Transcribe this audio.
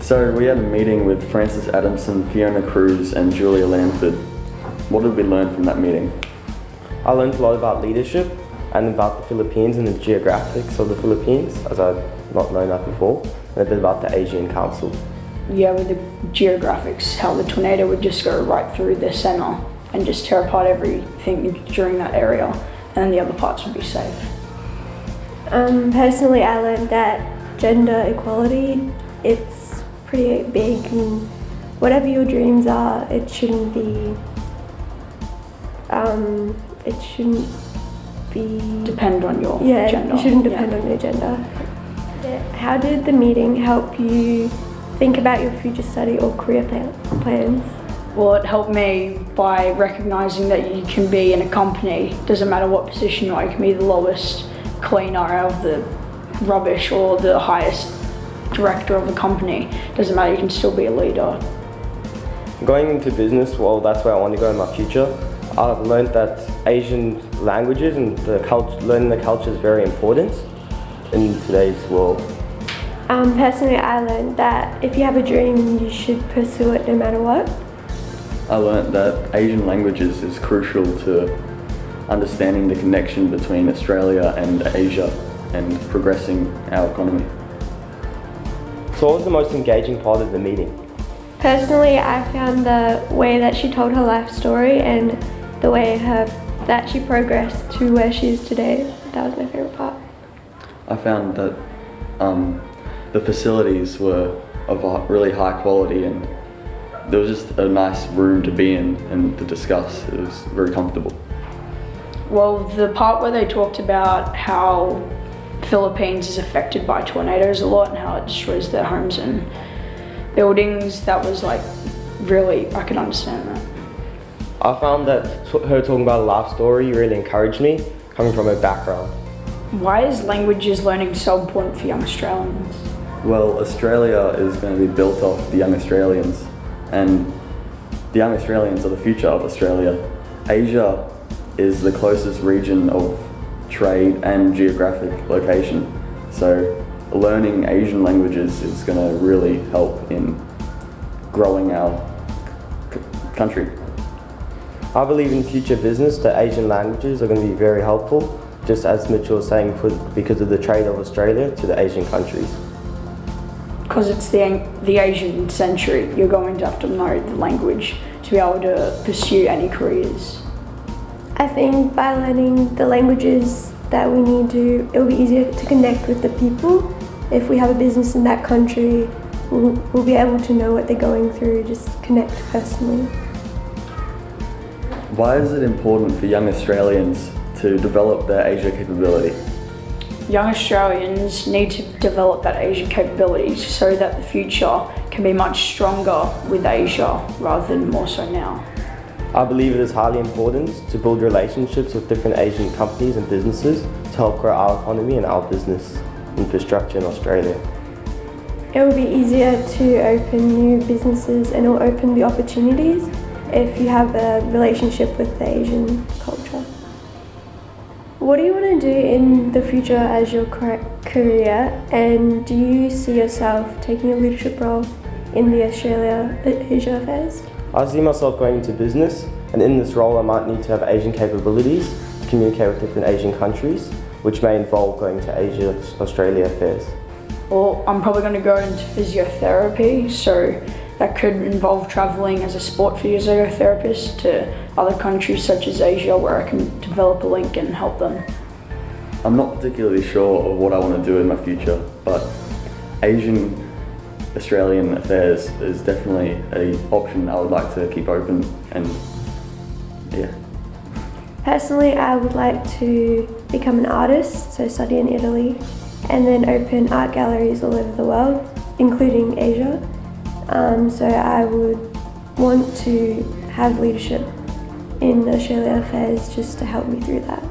So we had a meeting with Francis Adamson, Fiona Cruz and Julia Lanford. What did we learn from that meeting? I learned a lot about leadership and about the Philippines and the geographics of the Philippines, as I'd not known that before, and a bit about the Asian Council. Yeah, with the geographics, how the tornado would just go right through the centre and just tear apart everything during that area, and then the other parts would be safe. Personally, I learned that gender equality, it's pretty big, and whatever your dreams are, it shouldn't be Depend on your gender. It shouldn't depend on your gender. How did the meeting help you think about your future study or career plans? Well, it helped me by recognising that you can be in a company, doesn't matter what position you are, you can be the lowest cleaner out of the rubbish or the highest director of the company. Doesn't matter, you can still be a leader. Going into business, well, that's where I want to go in my future. I've learned that Asian languages and learning the culture is very important in today's world. Personally, I learned that if you have a dream, you should pursue it no matter what. I learnt that Asian languages is crucial to understanding the connection between Australia and Asia and progressing our economy. So what was the most engaging part of the meeting? Personally, I found the way that she told her life story and the way that she progressed to where she is today. That was my favourite part. I found that the facilities were of a really high quality and there was just a nice room to be in and to discuss. It was very comfortable. Well, the part where they talked about how Philippines is affected by tornadoes a lot and how it destroys their homes and buildings, that was like really, I could understand that. I found that her talking about a life story really encouraged me, coming from her background. Why is languages learning so important for young Australians? Well, Australia is going to be built off the young Australians, and the young Australians are the future of Australia. Asia is the closest region of trade and geographic location, so learning Asian languages is going to really help in growing our country. I believe in future business that Asian languages are going to be very helpful, just as Mitchell was saying, because of the trade of Australia to the Asian countries. Because it's the Asian century, you're going to have to know the language to be able to pursue any careers. I think by learning the languages that we need to, it will be easier to connect with the people. If we have a business in that country, we'll be able to know what they're going through, just connect personally. Why is it important for young Australians to develop their Asia capability? Young Australians need to develop that Asian capability so that the future can be much stronger with Asia rather than more so now. I believe it is highly important to build relationships with different Asian companies and businesses to help grow our economy and our business infrastructure in Australia. It will be easier to open new businesses and it will open the opportunities if you have a relationship with the Asian culture. What do you want to do in the future as your career, and do you see yourself taking a leadership role in the Australia-Asia affairs? I see myself going into business, and in this role I might need to have Asian capabilities to communicate with different Asian countries, which may involve going to Asia-Australia affairs. Well, I'm probably going to go into physiotherapy, so that could involve travelling as a sport physiotherapist to other countries such as Asia where I can develop a link and help them. I'm not particularly sure of what I want to do in my future, but Asian-Australian affairs is definitely an option I would like to keep open, and yeah. Personally, I would like to become an artist, so study in Italy, and then open art galleries all over the world, including Asia. So I would want to have leadership in Australia affairs just to help me through that.